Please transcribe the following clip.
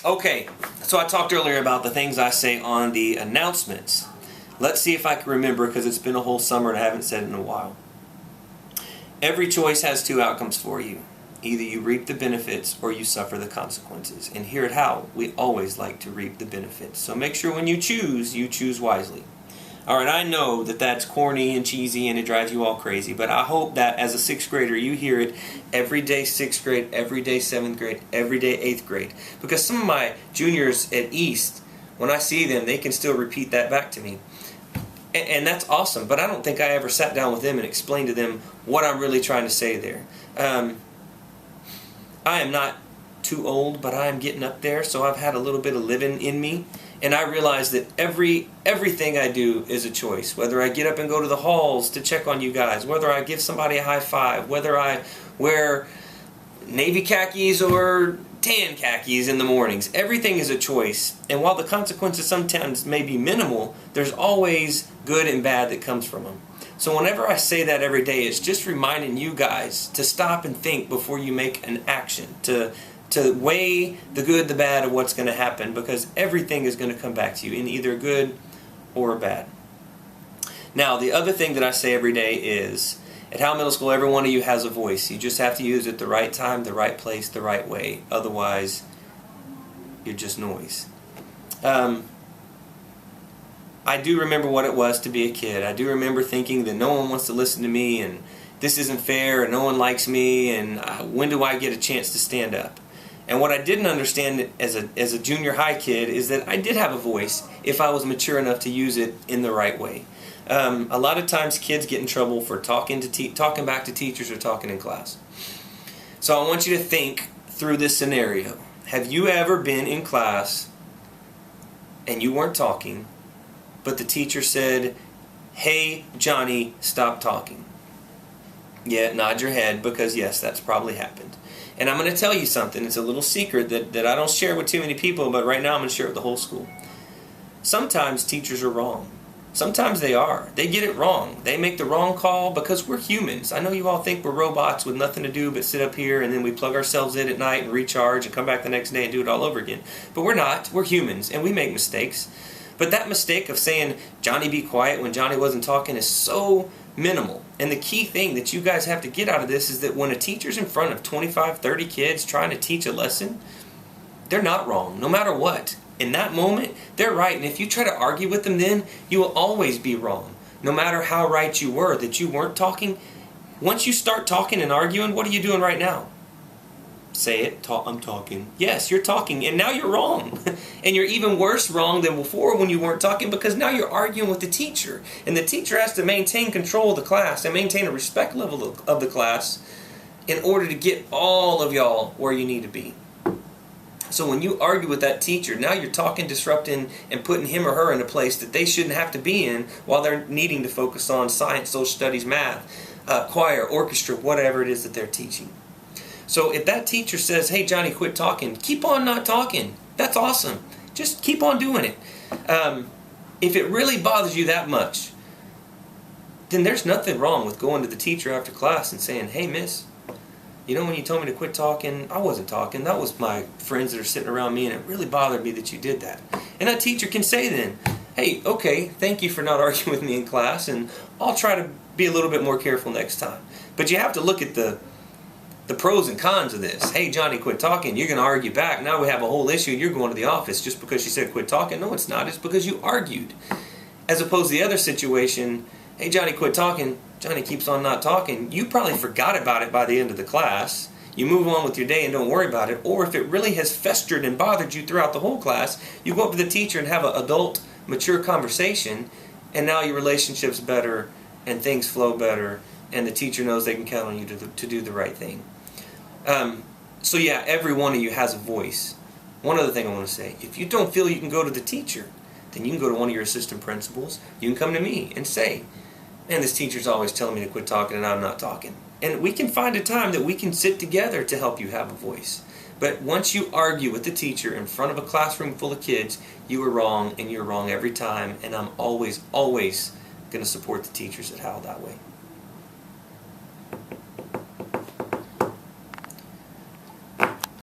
Okay, so I talked earlier about the things I say on the announcements. Let's see if I can remember, because it's been a whole summer and I haven't said it in a while. Every choice has two outcomes for you. Either you reap the benefits or you suffer the consequences. And here at Howell, we always like to reap the benefits. So make sure when you choose wisely. Alright, I know that that's corny and cheesy and it drives you all crazy, but I hope that as a 6th grader you hear it every day 6th grade, every day 7th grade, every day 8th grade. Because some of my juniors at East, when I see them, they can still repeat that back to me. And that's awesome, but I don't think I ever sat down with them and explained to them what I'm really trying to say there. I am not too old, but I am getting up there, so I've had a little bit of living in me. And I realize that everything I do is a choice. Whether I get up and go to the halls to check on you guys, whether I give somebody a high five, whether I wear navy khakis or tan khakis in the mornings. Everything is a choice. And while the consequences sometimes may be minimal, there's always good and bad that comes from them. So whenever I say that every day, it's just reminding you guys to stop and think before you make an action, to weigh the good, the bad of what's going to happen, because everything is going to come back to you in either good or bad. Now, the other thing that I say every day is, at Howell Middle School, every one of you has a voice. You just have to use it at the right time, the right place, the right way. Otherwise, you're just noise. I do remember what it was to be a kid. I do remember thinking that no one wants to listen to me, and this isn't fair, and no one likes me, and when do I get a chance to stand up? And what I didn't understand as a junior high kid is that I did have a voice if I was mature enough to use it in the right way. A lot of times kids get in trouble for talking back to teachers or talking in class. So I want you to think through this scenario. Have you ever been in class and you weren't talking, but the teacher said, "Hey, Johnny, stop talking"? Yeah, nod your head, because yes, that's probably happened. And I'm going to tell you something. It's a little secret that I don't share with too many people, but right now I'm going to share it with the whole school. Sometimes teachers are wrong. Sometimes they are. They get it wrong. They make the wrong call because we're humans. I know you all think we're robots with nothing to do but sit up here and then we plug ourselves in at night and recharge and come back the next day and do it all over again. But we're not. We're humans and we make mistakes. But that mistake of saying, "Johnny, be quiet," when Johnny wasn't talking is so minimal. And the key thing that you guys have to get out of this is that when a teacher's in front of 25, 30 kids trying to teach a lesson, they're not wrong, no matter what. In that moment, they're right. And if you try to argue with them then, you will always be wrong. No matter how right you were that you weren't talking, once you start talking and arguing, what are you doing right now? Say it. I'm talking. Yes, you're talking, and now you're wrong. And you're even worse wrong than before when you weren't talking, because now you're arguing with the teacher. And the teacher has to maintain control of the class and maintain a respect level of the class in order to get all of y'all where you need to be. So when you argue with that teacher, now you're talking, disrupting, and putting him or her in a place that they shouldn't have to be in while they're needing to focus on science, social studies, math, choir, orchestra, whatever it is that they're teaching. So if that teacher says, "Hey, Johnny, quit talking," keep on not talking. That's awesome. Just keep on doing it. If it really bothers you that much, then there's nothing wrong with going to the teacher after class and saying, "Hey, miss, you know when you told me to quit talking, I wasn't talking. That was my friends that are sitting around me, and it really bothered me that you did that." And that teacher can say then, "Hey, okay, thank you for not arguing with me in class, and I'll try to be a little bit more careful next time." But you have to look at the pros and cons of this. "Hey, Johnny, quit talking." You're going to argue back. Now we have a whole issue. You're going to the office just because she said quit talking. No, it's not. It's because you argued. As opposed to the other situation, "Hey, Johnny, quit talking." Johnny keeps on not talking. You probably forgot about it by the end of the class. You move on with your day and don't worry about it. Or if it really has festered and bothered you throughout the whole class, you go up to the teacher and have an adult, mature conversation, and now your relationship's better and things flow better, and the teacher knows they can count on you to do the right thing. So yeah, every one of you has a voice. One other thing I want to say, if you don't feel you can go to the teacher, then you can go to one of your assistant principals. You can come to me and say, "Man, this teacher's always telling me to quit talking and I'm not talking." And we can find a time that we can sit together to help you have a voice. But once you argue with the teacher in front of a classroom full of kids, you are wrong, and you're wrong every time. And I'm always, always going to support the teachers at Howell that way.